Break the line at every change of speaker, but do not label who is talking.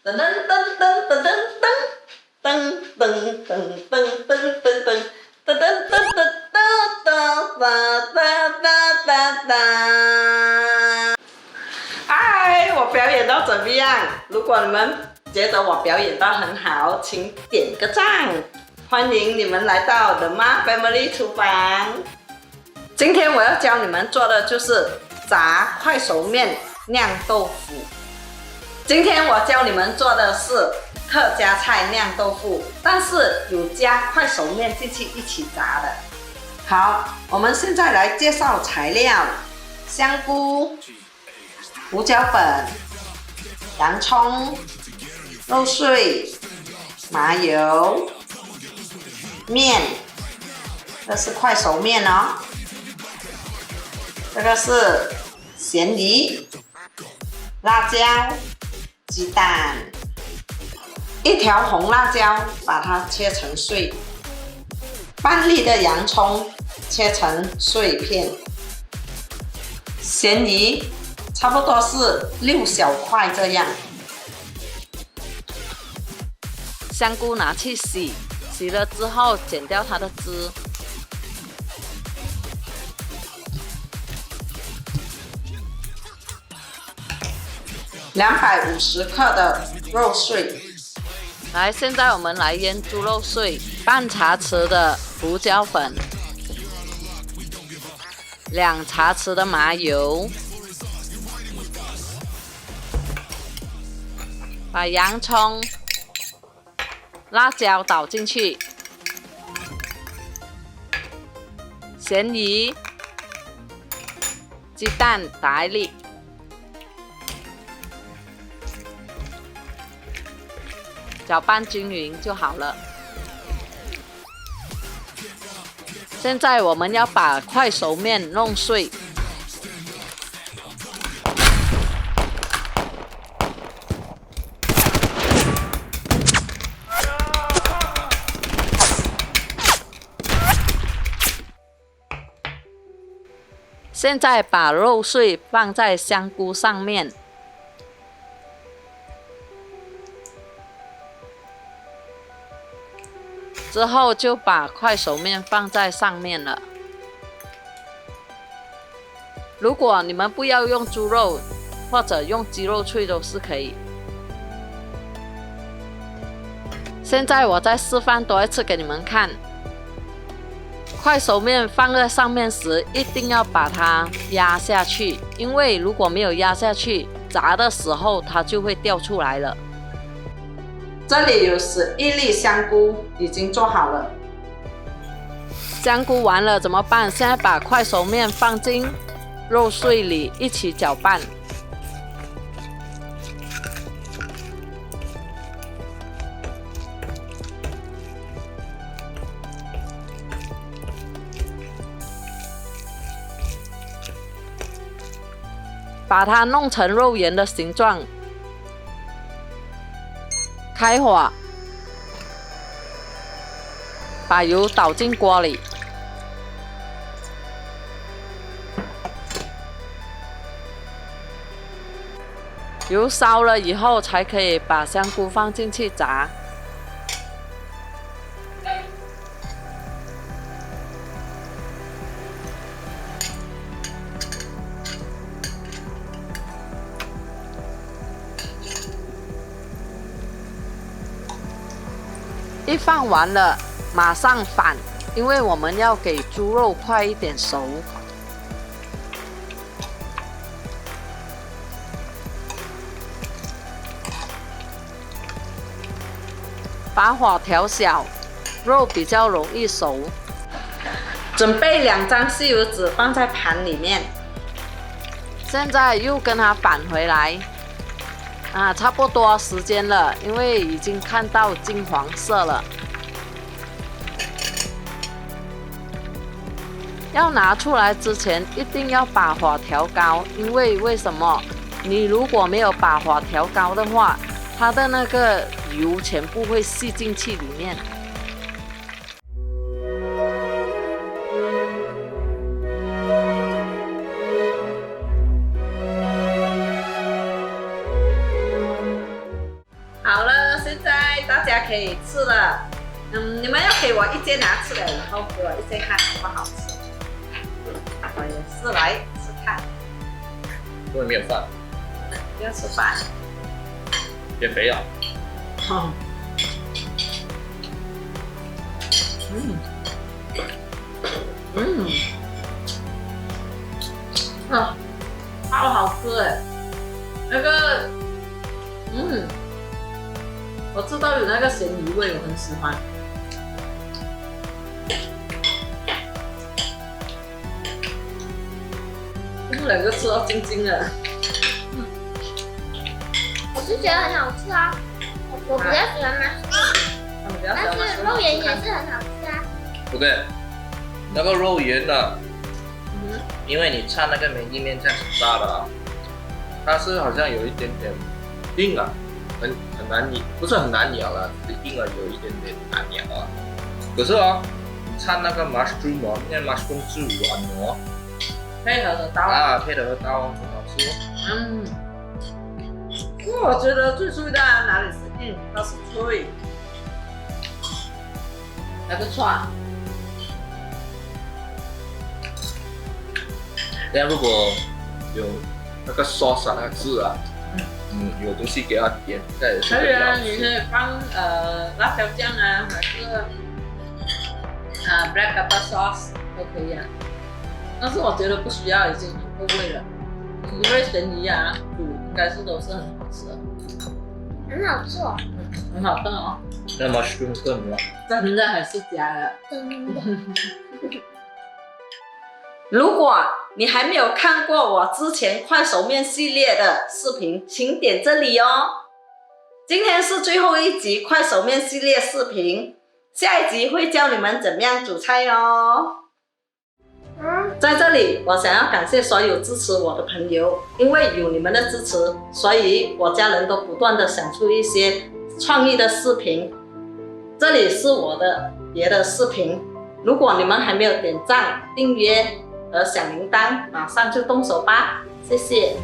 噔噔噔噔噔噔噔噔噔噔噔噔噔噔噔噔噔噔噔。嗨，我表演到怎么样？如果你们觉得我表演到很好，请点个赞。欢迎你们来到 The Ma Family 厨房。今天我要教你们做的就是炸快熟面酿豆腐。今天我教你们做的是客家菜酿豆腐，但是有加快熟面进去一起炸的。好，我们现在来介绍材料：香菇、胡椒粉、洋葱、肉碎、麻油、面，这是快熟面哦。这个是咸鱼、辣椒、鸡蛋，一条红辣椒，把它切成碎，半粒的洋葱切成碎片，咸鱼差不多是6小块这样。香菇拿去洗，洗了之后剪掉它的枝。250克的肉碎。来，现在我们来腌猪肉碎，半茶匙的胡椒粉，2茶匙的麻油，把洋葱、辣椒倒进去，咸鱼、鸡蛋打一粒。搅拌均匀就好了。现在我们要把快熟面弄碎，现在把肉碎放在香菇上面。之后就把快熟面放在上面了。如果你们不要用猪肉，或者用鸡肉脆都是可以。现在我再示范多一次给你们看。快熟面放在上面时，一定要把它压下去，因为如果没有压下去，炸的时候它就会掉出来了。这里有11粒香菇，已经做好了。香菇完了怎么办？现在把快熟面放进肉碎里一起搅拌。把它弄成肉圆的形状。开火，把油倒进锅里，油烧了以后才可以把香菇放进去炸。一放完了，马上反，因为我们要给猪肉快一点熟。把火调小，肉比较容易熟。准备2张吸油纸放在盘里面。现在又跟它反回来。差不多时间了，因为已经看到金黄色了。要拿出来之前，一定要把火调高，因为什么？你如果没有把火调高的话，它的那个油全部会吸进去里面。好了，现在大家可以吃了。你们要给我意见拿吃了以后给我意见看好不好吃。我也是来吃看。
因为没有饭，
不要吃饭。
减肥啊。
哦。啊，好好吃哎！那个，我知道有那个咸鱼味，我很喜欢。两个吃到精精的。
我是觉得很好吃啊，我比较喜欢麻薯，但是肉圆也是很好吃啊。
不对，那个肉圆呢？因为你蘸那个梅意面这样子炸的啊，它是好像有一点点硬啊，很难咬，不是很难咬了，只是硬了有一点点难咬啊。可是哦，你蘸那个 mushroom 哦，因为 mushroom 是软哦，
配合的刀
啊，配合刀很好吃。
因为我觉得最脆的哪里是硬，它是脆，还不错。
但如果有那个 sauce 啊，那个汁啊，有东西给它点，这也是
可以啊，
比较好吃。
你可以放辣椒酱啊，还是black pepper sauce 都可以啊。但是我觉得不需要，已经很够味了。因为咸鱼啊，煮应该是都是很好吃的，
很好吃哦，
很好吃哦。
那 mushroom 更吗？
真的还是加了。
真的。
如果你还没有看过我之前快手面系列的视频，请点这里哦。今天是最后一集快手面系列视频，下一集会教你们怎么样煮菜哦。在这里，我想要感谢所有支持我的朋友，因为有你们的支持，所以我家人都不断的想出一些创意的视频。这里是我的别的视频，如果你们还没有点赞、订阅和响铃铛，马上就动手吧，谢谢。